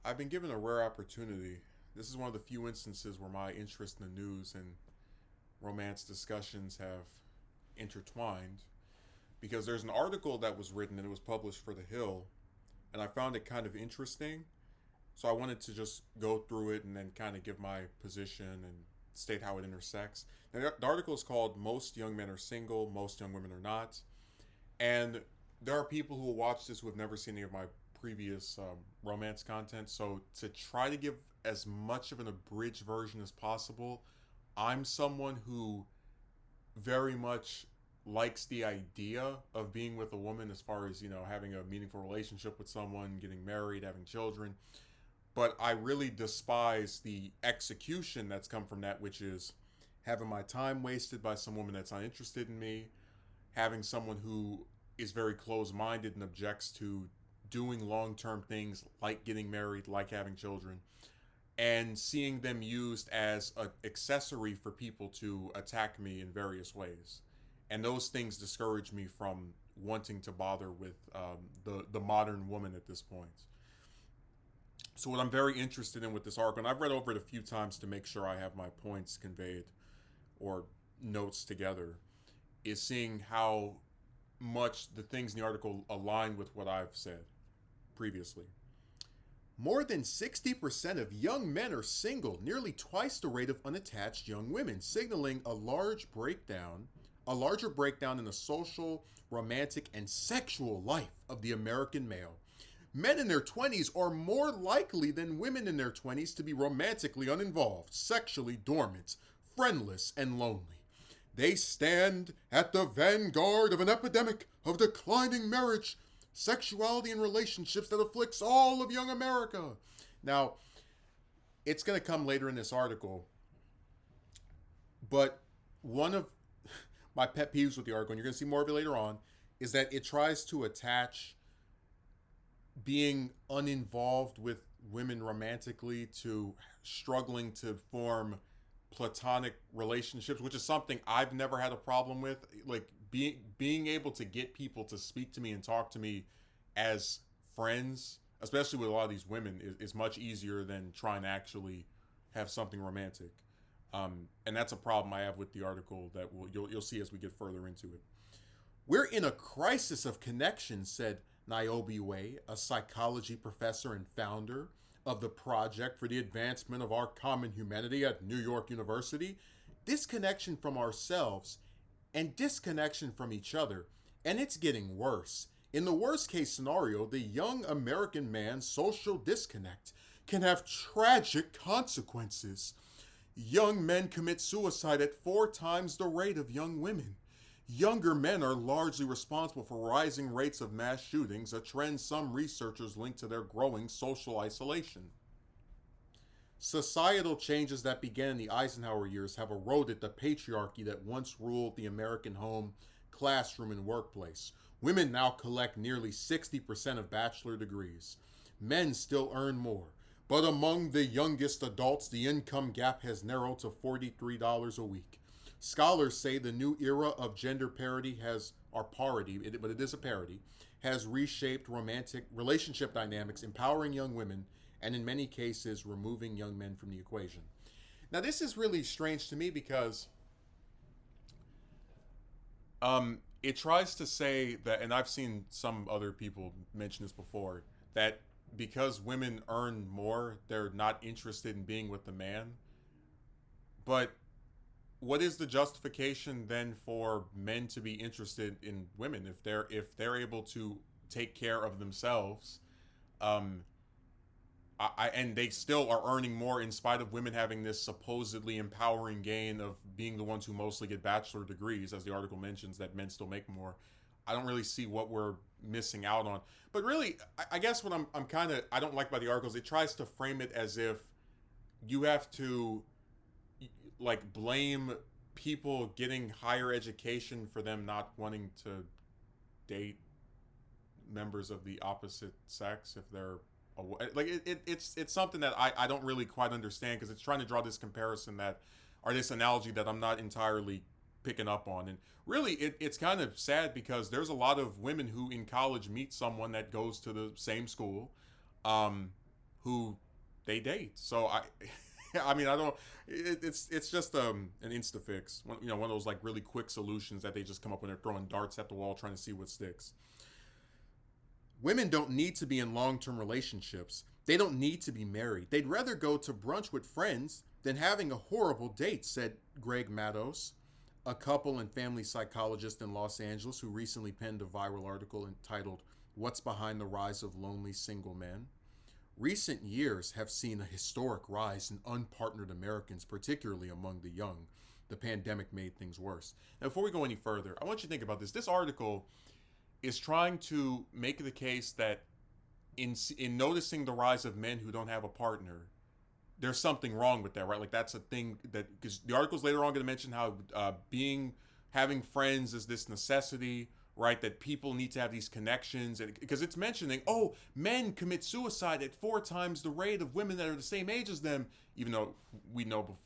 I've been given a rare opportunity. This is one of the few instances where my interest in the news and romance discussions have intertwined because there's an article that was written and it was published for The Hill, and I found it kind of interesting. So I wanted to just go through it and then kind of give my position and state how it intersects. Now, the article is called Most Young Men Are Single, Most Young Women Are Not. And there are people who will watch this who have never seen any of my previous romance content. So to try to give as much of an abridged version as possible, I'm someone who very much likes the idea of being with a woman as far as, having a meaningful relationship with someone, getting married, having children. But I really despise the execution that's come from that, which is having my time wasted by some woman that's not interested in me, having someone who is very close minded and objects to doing long term things like getting married, like having children, and seeing them used as an accessory for people to attack me in various ways. And those things discourage me from wanting to bother with the modern woman at this point. So what I'm very interested in with this article, and I've read over it a few times to make sure I have my points conveyed or notes together, is seeing how much the things in the article align with what I've said previously. More than 60% of young men are single, nearly twice the rate of unattached young women, signaling a larger breakdown in the social, romantic, and sexual life of the American male. Men in their 20s are more likely than women in their 20s to be romantically uninvolved, sexually dormant, friendless, and lonely. They stand at the vanguard of an epidemic of declining marriage, sexuality, and relationships that afflicts all of young America. Now, it's going to come later in this article, but one of my pet peeves with the article, and you're going to see more of it later on, is that it tries to attach being uninvolved with women romantically to struggling to form platonic relationships, which is something I've never had a problem with. Like being able to get people to speak to me and talk to me as friends, especially with a lot of these women, is much easier than trying to actually have something romantic. And that's a problem I have with the article that you'll see as we get further into it. We're in a crisis of connection, said Niobe Way, a psychology professor and founder of the Project for the Advancement of Our Common Humanity at New York University. Disconnection from ourselves and disconnection from each other. And it's getting worse. In the worst case scenario, the young American man's social disconnect can have tragic consequences. Young men commit suicide at 4 times the rate of young women. Younger men are largely responsible for rising rates of mass shootings, a trend some researchers link to their growing social isolation. Societal changes that began in the Eisenhower years have eroded the patriarchy that once ruled the American home, classroom, and workplace. Women now collect nearly 60% of bachelor degrees. Men still earn more. But among the youngest adults, the income gap has narrowed to $43 a week. Scholars say the new era of gender parity but it is a parity, has reshaped romantic relationship dynamics, empowering young women, and in many cases, removing young men from the equation. Now, this is really strange to me because it tries to say that, and I've seen some other people mention this before, that because women earn more, they're not interested in being with the man. But what is the justification then for men to be interested in women if they're able to take care of themselves? And they still are earning more in spite of women having this supposedly empowering gain of being the ones who mostly get bachelor degrees, as the article mentions that men still make more. I don't really see what we're missing out on. But really, I guess what I'm kind of I don't like about the articles, it tries to frame it as if you have to like blame people getting higher education for them not wanting to date members of the opposite sex if they're like it's something that I don't really quite understand because it's trying to draw this comparison that or this analogy that I'm not entirely picking up on. And really it's kind of sad because there's a lot of women who in college meet someone that goes to the same school, who they date. So I, I mean, I don't. It's just an insta fix. One of those like really quick solutions that they just come up when they're throwing darts at the wall trying to see what sticks. Women don't need to be in long term relationships. They don't need to be married. They'd rather go to brunch with friends than having a horrible date, said Greg Matos, a couple and family psychologist in Los Angeles who recently penned a viral article entitled What's Behind the Rise of Lonely Single Men. Recent years have seen a historic rise in unpartnered Americans, particularly among the young. The pandemic made things worse. Now, before we go any further, I want you to think about this. This article is trying to make the case that in noticing the rise of men who don't have a partner, there's something wrong with that, right? Like that's a thing that, because the article's later on going to mention how having friends is this necessity, right? That people need to have these connections, and because it's mentioning, oh, men commit suicide at 4 times the rate of women that are the same age as them, even though we know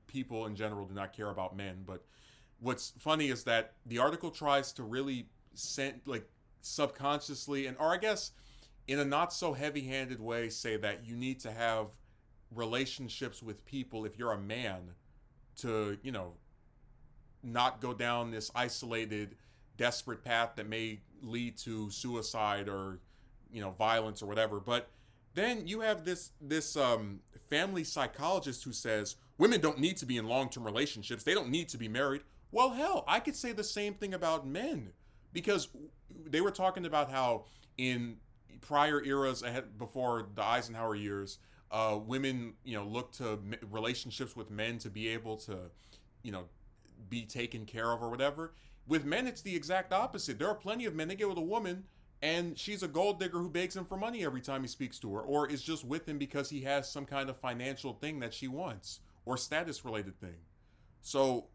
people in general do not care about men. But what's funny is that the article tries to really subconsciously, or I guess in a not so heavy-handed way, say that you need to have relationships with people if you're a man to, not go down this isolated, desperate path that may lead to suicide or, violence or whatever. But then you have this family psychologist who says women don't need to be in long-term relationships. They don't need to be married. Well, hell, I could say the same thing about men, because they were talking about how in prior eras ahead before the Eisenhower years, women, look to relationships with men to be able to, be taken care of or whatever. With men, it's the exact opposite. There are plenty of men that get with a woman and she's a gold digger who begs him for money every time he speaks to her, or is just with him because he has some kind of financial thing that she wants or status related thing. So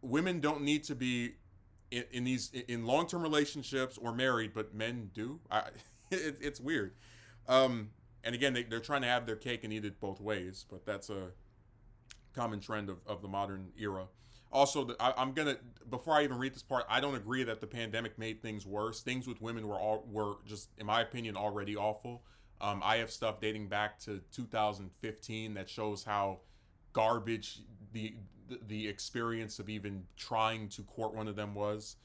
women don't need to be in long-term relationships or married, but men do. It's weird. And again, they're trying to have their cake and eat it both ways, but that's a common trend of the modern era. Also, I'm gonna, before I even read this part, I don't agree that the pandemic made things worse. Things with women were just, in my opinion, already awful. I have stuff dating back to 2015 that shows how garbage the experience of even trying to court one of them was.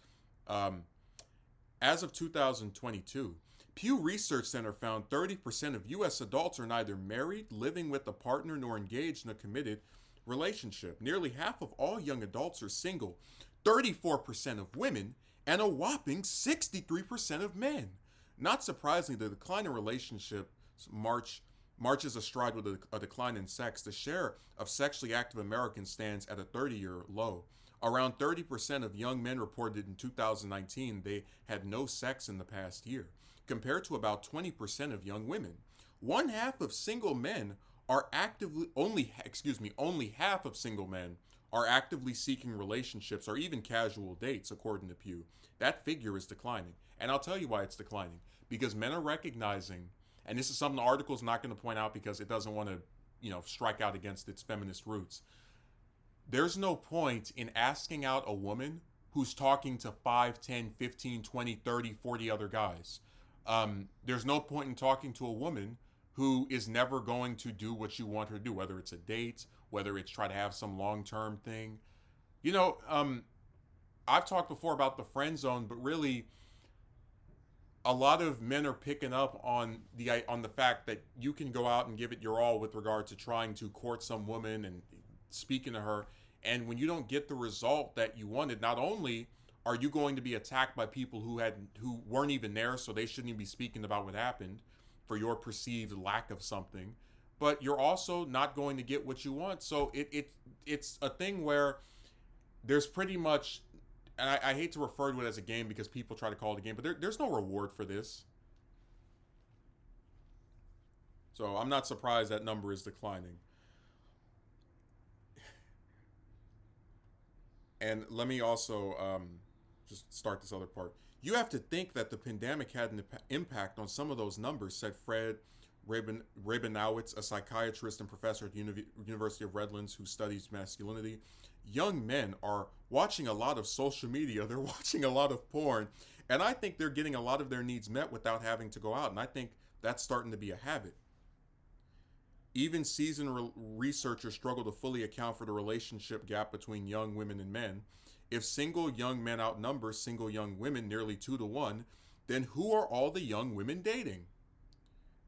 As of 2022, Pew Research Center found 30% of U.S. adults are neither married, living with a partner, nor engaged in a committed relationship. Nearly half of all young adults are single, 34% of women, and a whopping 63% of men. Not surprisingly, the decline in relationships marches astride with a decline in sex. The share of sexually active Americans stands at a 30-year low. Around 30% of young men reported in 2019 they had no sex in the past year, compared to about 20% of young women. One half of single men are only half of single men are actively seeking relationships or even casual dates, according to Pew. That figure is declining. And I'll tell you why it's declining. Because men are recognizing, and this is something the article is not going to point out because it doesn't want to, strike out against its feminist roots. There's no point in asking out a woman who's talking to 5, 10, 15, 20, 30, 40 other guys. There's no point in talking to a woman who is never going to do what you want her to do, whether it's a date, whether it's try to have some long-term thing. I've talked before about the friend zone, but really a lot of men are picking up on the fact that you can go out and give it your all with regard to trying to court some woman and speaking to her. And when you don't get the result that you wanted, not only are you going to be attacked by people who weren't even there, so they shouldn't even be speaking about what happened for your perceived lack of something, but you're also not going to get what you want. So it's a thing where there's pretty much, and I hate to refer to it as a game because people try to call it a game, but there's no reward for this. So I'm not surprised that number is declining. And let me also just start this other part. You have to think that the pandemic had an impact on some of those numbers, said Fred Rabinowitz, a psychiatrist and professor at the University of Redlands who studies masculinity. Young men are watching a lot of social media. They're watching a lot of porn, And I think they're getting a lot of their needs met without having to go out. And I think that's starting to be a habit. Even seasoned researchers struggle to fully account for the relationship gap between young women and men. If single young men outnumber single young women nearly 2 to 1, then who are all the young women dating?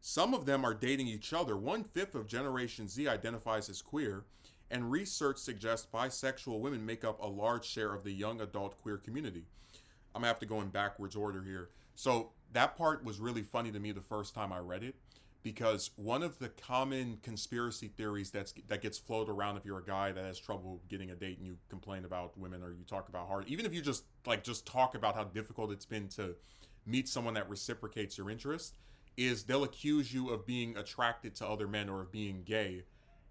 Some of them are dating each other. 1/5 of Generation Z identifies as queer, and research suggests bisexual women make up a large share of the young adult queer community. I'm gonna have to go in backwards order here. So that part was really funny to me the first time I read it, because one of the common conspiracy theories that gets floated around if you're a guy that has trouble getting a date and you complain about women or you talk about hard, even if you just talk about how difficult it's been to meet someone that reciprocates your interest, is they'll accuse you of being attracted to other men or of being gay.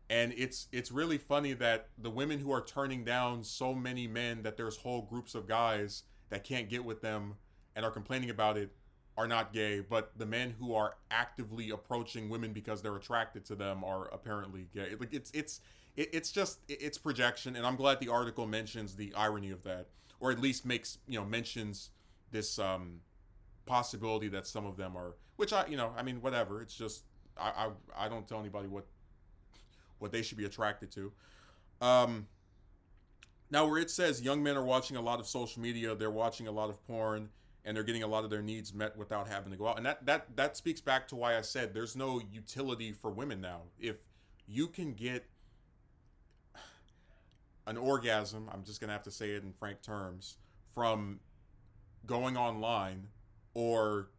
And it's really funny that the women who are turning down so many men, that there's whole groups of guys that can't get with them and are complaining about it, are not gay, but the men who are actively approaching women because they're attracted to them are apparently gay. Like it's projection, and I'm glad the article mentions the irony of that, or at least mentions this possibility that some of them are, which I mean, whatever. It's just I don't tell anybody what they should be attracted to. Now, where it says young men are watching a lot of social media, they're watching a lot of porn, and they're getting a lot of their needs met without having to go out. And that speaks back to why I said there's no utility for women now. If you can get an orgasm, I'm just going to have to say it in frank terms, from going online or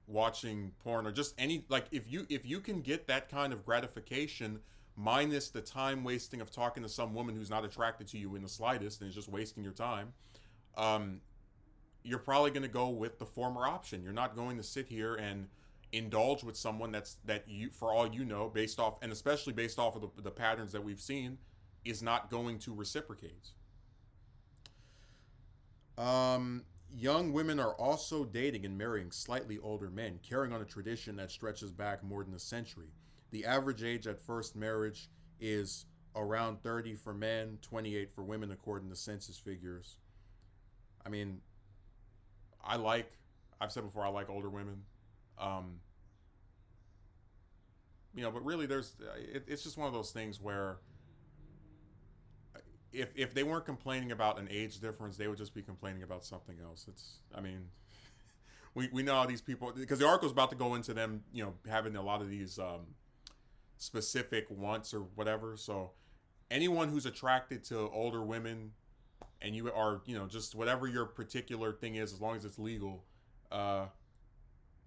watching porn or just any, like, if you can get that kind of gratification minus the time wasting of talking to some woman who's not attracted to you in the slightest and is just wasting your time, you're probably going to go with the former option. You're not going to sit here and indulge with someone that you, for all you know, based off, and especially based off of the patterns that we've seen, is not going to reciprocate. Young women are also dating and marrying slightly older men, carrying on a tradition that stretches back more than a century. The average age at first marriage is around 30 for men, 28 for women, according to census figures. I mean, I've said before, I like older women. But really it's just one of those things where if they weren't complaining about an age difference, they would just be complaining about something else. We know how these people, because the article's about to go into them, having a lot of these specific wants or whatever. So anyone who's attracted to older women, and you are, just whatever your particular thing is, as long as it's legal,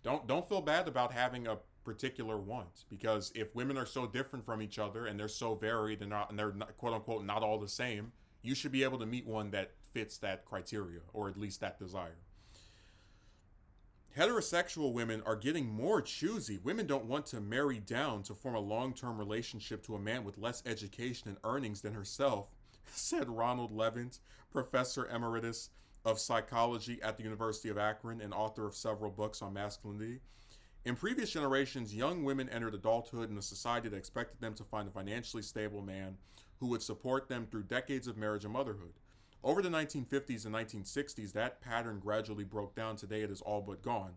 don't feel bad about having a particular want, because if women are so different from each other and they're so varied and they're not, quote unquote, not all the same, you should be able to meet one that fits that criteria, or at least that desire. Heterosexual women are getting more choosy. Women don't want to marry down to form a long-term relationship to a man with less education and earnings than herself, said Ronald Levant, professor emeritus of psychology at the University of Akron and author of several books on masculinity. In previous generations, young women entered adulthood in a society that expected them to find a financially stable man who would support them through decades of marriage and motherhood. Over the 1950s and 1960s, that pattern gradually broke down. Today, it is all but gone.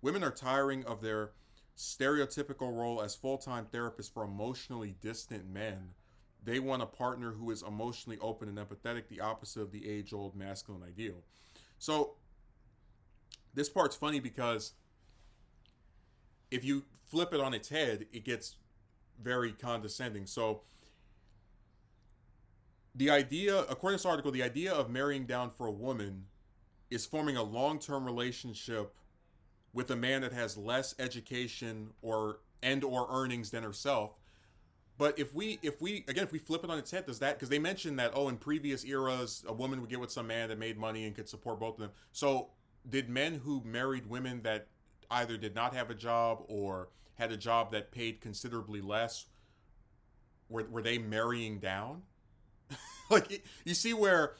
Women are tiring of their stereotypical role as full-time therapists for emotionally distant men. They want a partner who is emotionally open and empathetic, the opposite of the age-old masculine ideal. So, this part's funny because if you flip it on its head, it gets very condescending. So, the idea, according to this article, the idea of marrying down for a woman is forming a long-term relationship with a man that has less education or earnings than herself. But if we flip it on its head, does that, because they mentioned that, in previous eras, a woman would get with some man that made money and could support both of them. So did men who married women that either did not have a job or had a job that paid considerably less, were they marrying down? Like, you see where,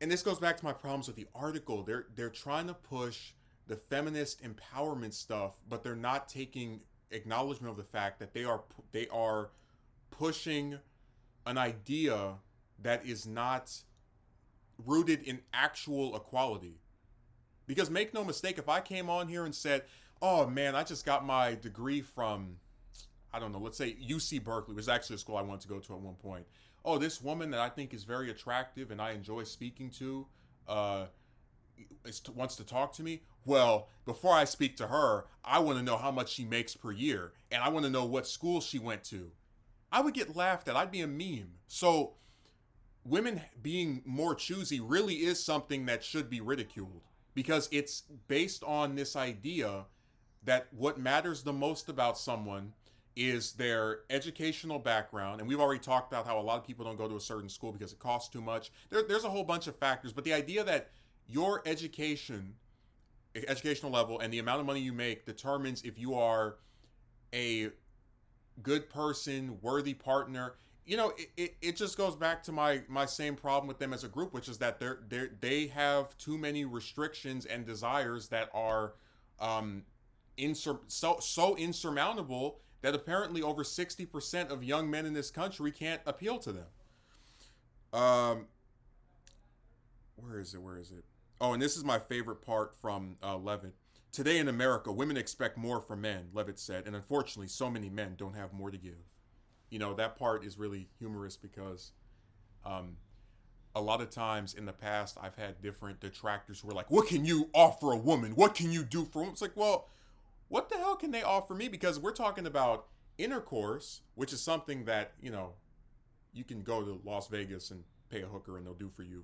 and this goes back to my problems with the article, they're trying to push the feminist empowerment stuff, but they're not taking acknowledgement of the fact that they are pushing an idea that is not rooted in actual equality. Because make no mistake, if I came on here and said, oh man, I just got my degree from, I don't know, let's say UC Berkeley, was actually a school I wanted to go to at one point. Oh, this woman that I think is very attractive and I enjoy speaking to, uh, wants to talk to me. Well, before I speak to her, I want to know how much she makes per year, and I want to know what school she went to. I would get laughed at. I'd be a meme. So, women being more choosy really is something that should be ridiculed because it's based on this idea that what matters the most about someone is their educational background. And we've already talked about how a lot of people don't go to a certain school because it costs too much. There's a whole bunch of factors, but the idea that your educational level and the amount of money you make determines if you are a good person, worthy partner. It just goes back to my same problem with them as a group, which is that they have too many restrictions and desires that are so insurmountable that apparently over 60% of young men in this country can't appeal to them. Where is it? Oh, and this is my favorite part from Levitt. Today in America, women expect more from men, Levitt said, and unfortunately, so many men don't have more to give. That part is really humorous because a lot of times in the past, I've had different detractors who are like, what can you offer a woman? What can you do for a woman? It's like, well, what the hell can they offer me? Because we're talking about intercourse, which is something that, you can go to Las Vegas and pay a hooker and they'll do for you,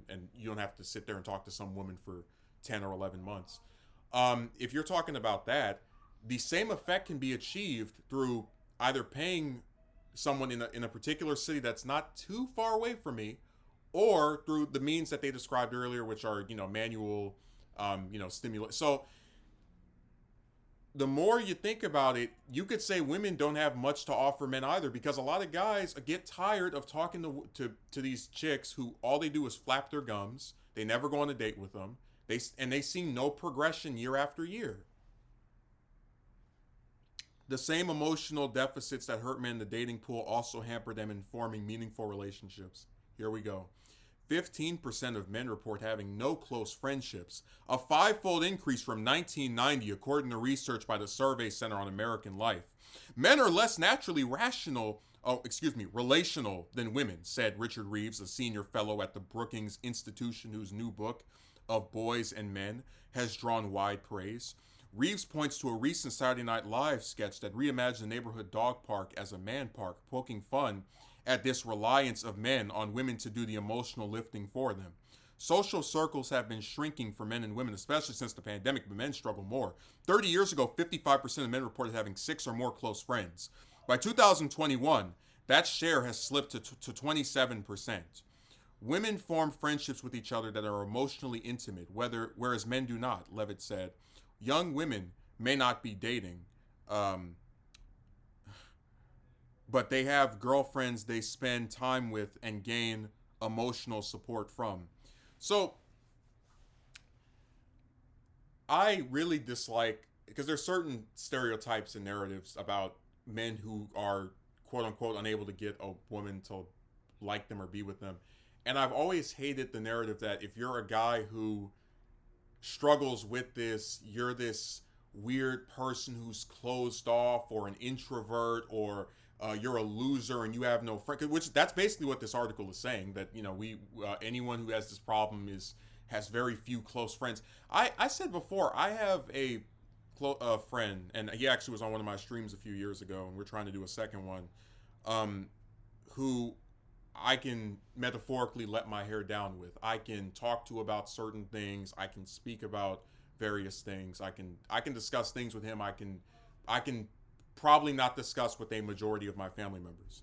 and you don't have to sit there and talk to some woman for 10 or 11 months. If you're talking about that, the same effect can be achieved through either paying someone in a particular city that's not too far away from me, or through the means that they described earlier, which are, manual, stimulate. So the more you think about it, you could say women don't have much to offer men either, because a lot of guys get tired of talking to these chicks who all they do is flap their gums. They never go on a date with them. They see no progression year after year. The same emotional deficits that hurt men in the dating pool also hamper them in forming meaningful relationships. Here we go. 15% of men report having no close friendships, a five-fold increase from 1990, according to research by the Survey Center on American Life. Men are less naturally relational than women, said Richard Reeves, a senior fellow at the Brookings Institution, whose new book, Of Boys and Men, has drawn wide praise. Reeves points to a recent Saturday Night Live sketch that reimagined the neighborhood dog park as a man park, poking fun at this reliance of men on women to do the emotional lifting for them. Social circles have been shrinking for men and women, especially since the pandemic, but men struggle more. 30 years ago, 55% of men reported having 6 or more close friends. By 2021, that share has slipped to 27%. Women form friendships with each other that are emotionally intimate, whereas men do not, Levitt said. Young women may not be dating, but they have girlfriends they spend time with and gain emotional support from. So I really dislike, because there's certain stereotypes and narratives about men who are quote unquote unable to get a woman to like them or be with them. And I've always hated the narrative that if you're a guy who struggles with this, you're this weird person who's closed off or an introvert, or you're a loser and you have no friend. Which that's basically what this article is saying, that anyone who has this problem has very few close friends. I said before, I have a friend, and he actually was on one of my streams a few years ago, and we're trying to do a second one, who I can metaphorically let my hair down with. I can talk to about certain things. I can speak about various things. I can discuss things with him. I can probably not discuss with a majority of my family members.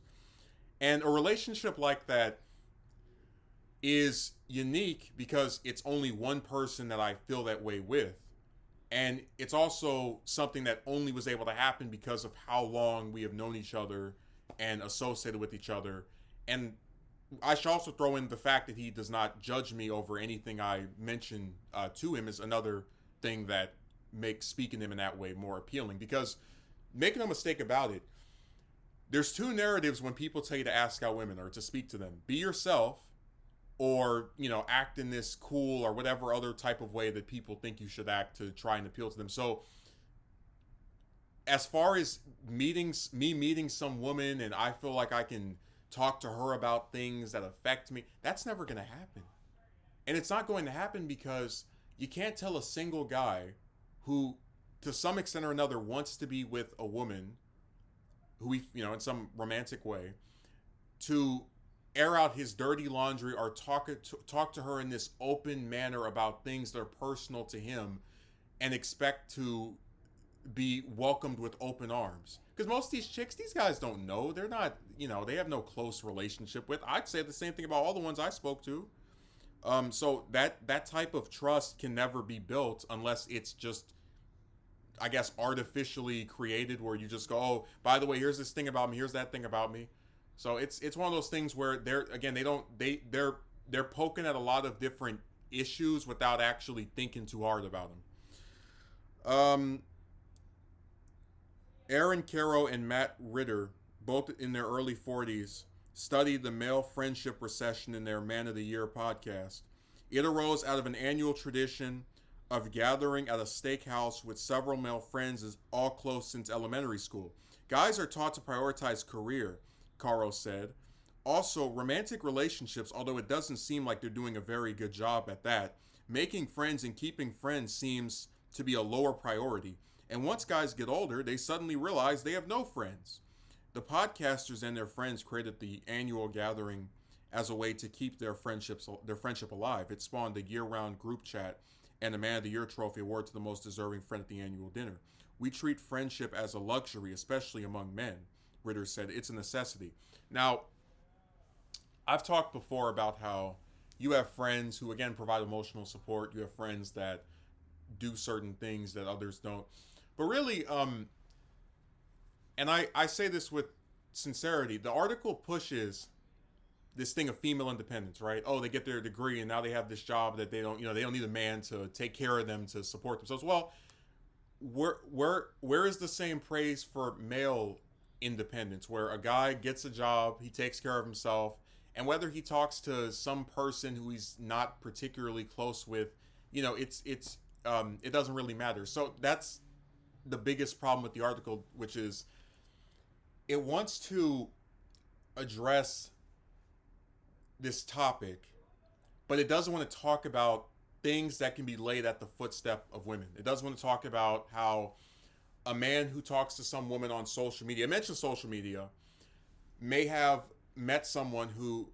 And a relationship like that is unique because it's only one person that I feel that way with. And it's also something that only was able to happen because of how long we have known each other and associated with each other. And I should also throw in the fact that he does not judge me over anything I mention to him is another thing that makes speaking to him in that way more appealing. Because make no mistake about it, there's two narratives when people tell you to ask out women or to speak to them. Be yourself, or, act in this cool or whatever other type of way that people think you should act to try and appeal to them. So as far as meeting some woman and I feel like I can talk to her about things that affect me, that's never going to happen. And it's not going to happen because you can't tell a single guy who, to some extent or another, wants to be with a woman who in some romantic way, to air out his dirty laundry or talk to her in this open manner about things that are personal to him and expect to be welcomed with open arms. Because most of these chicks, these guys don't know. They're not, they have no close relationship with. I'd say the same thing about all the ones I spoke to. So that type of trust can never be built unless it's just, I guess, artificially created, where you just go, oh, by the way, here's this thing about me, here's that thing about me. So it's one of those things where they're poking at a lot of different issues without actually thinking too hard about them. Aaron Caro and Matt Ritter, both in their early 40s, studied the male friendship recession in their Man of the Year podcast. It arose out of an annual tradition of gathering at a steakhouse with several male friends, all close since elementary school. Guys are taught to prioritize career, Caro said. Also, romantic relationships, although it doesn't seem like they're doing a very good job at that, making friends and keeping friends seems to be a lower priority. And once guys get older, they suddenly realize they have no friends. The podcasters and their friends created the annual gathering as a way to keep their friendship alive. It spawned a year-round group chat and a Man of the Year trophy award to the most deserving friend at the annual dinner. We treat friendship as a luxury, especially among men, Ritter said. It's a necessity. Now, I've talked before about how you have friends who, again, provide emotional support. You have friends that do certain things that others don't. But really, and I say this with sincerity, the article pushes this thing of female independence, right? Oh, they get their degree and now they have this job that they don't need a man to take care of them, to support themselves. Well, where is the same praise for male independence, where a guy gets a job, he takes care of himself, and whether he talks to some person who he's not particularly close with, it doesn't really matter. So that's the biggest problem with the article, which is it wants to address this topic, but it doesn't want to talk about things that can be laid at the footstep of women. It doesn't want to talk about how a man who talks to some woman on social media, I mentioned social media, may have met someone who,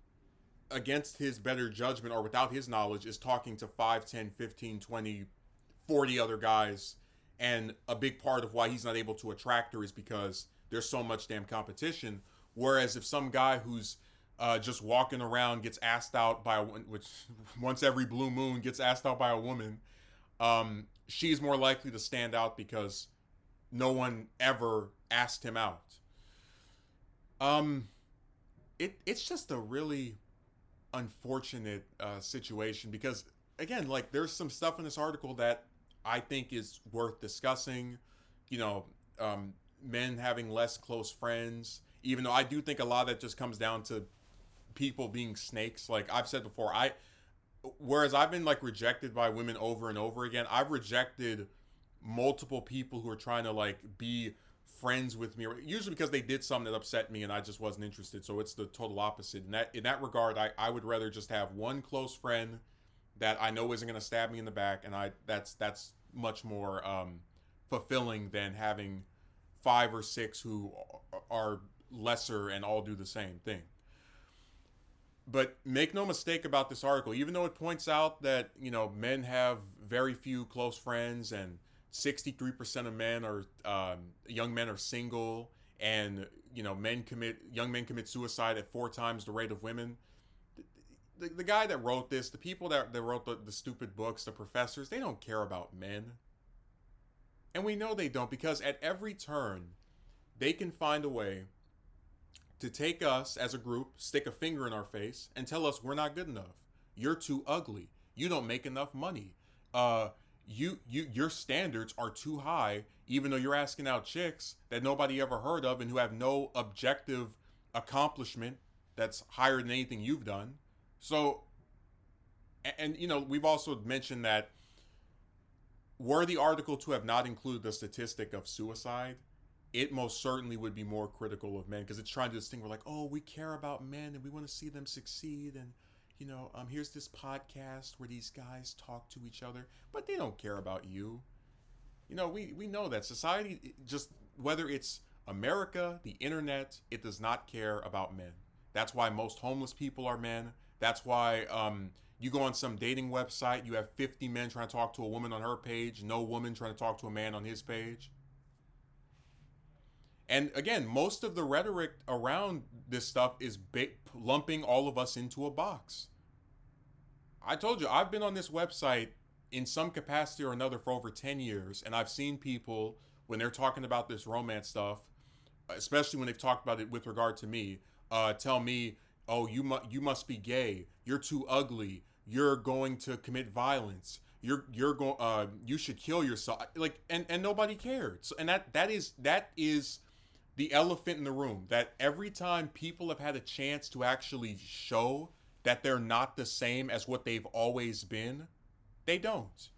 against his better judgment or without his knowledge, is talking to 5, 10, 15, 20, 40 other guys. And a big part of why he's not able to attract her is because there's so much damn competition. Whereas if some guy who's just walking around gets asked out by which once every blue moon gets asked out by a woman, she's more likely to stand out because no one ever asked him out. It's just a really unfortunate situation because, again, like, there's some stuff in this article that I think is worth discussing. Men having less close friends, even though I do think a lot of that just comes down to people being snakes. Like I've said before, whereas I've been like rejected by women over and over again, I've rejected multiple people who are trying to like be friends with me, usually because they did something that upset me and I just wasn't interested. So it's the total opposite. In that regard, I would rather just have one close friend that I know isn't going to stab me in the back, and that's much more fulfilling than having 5 or 6 who are lesser and all do the same thing. But make no mistake about this article, even though it points out that, men have very few close friends and 63% of men are young men are single, and young men commit suicide at 4 times the rate of women. The guy that wrote this, the people that wrote the stupid books, the professors, they don't care about men. And we know they don't, because at every turn, they can find a way to take us as a group, stick a finger in our face, and tell us we're not good enough. You're too ugly. You don't make enough money. Your standards are too high, even though you're asking out chicks that nobody ever heard of and who have no objective accomplishment that's higher than anything you've done. So And you know, we've also mentioned that were the article to have not included the statistic of suicide, it most certainly would be more critical of men because it's trying to distinguish, like, oh, we care about men and we want to see them succeed, and you know, here's this podcast where these guys talk to each other, but they don't care about you. You know, we know that society, just whether it's America, the internet, it does not care about men. That's why most homeless people are men. That's why you go on some dating website, you have 50 men trying to talk to a woman on her page, no woman trying to talk to a man on his page. And again, most of the rhetoric around this stuff is lumping all of us into a box. I told you, I've been on this website in some capacity or another for over 10 years, and I've seen people, when they're talking about this romance stuff, especially when they've talked about it with regard to me, tell me, oh, you must be gay, you're too ugly, you're going to commit violence, you're going you should kill yourself, like, and nobody cared. So, and that is the elephant in the room, that every time people have had a chance to actually show that they're not the same as what they've always been, they don't.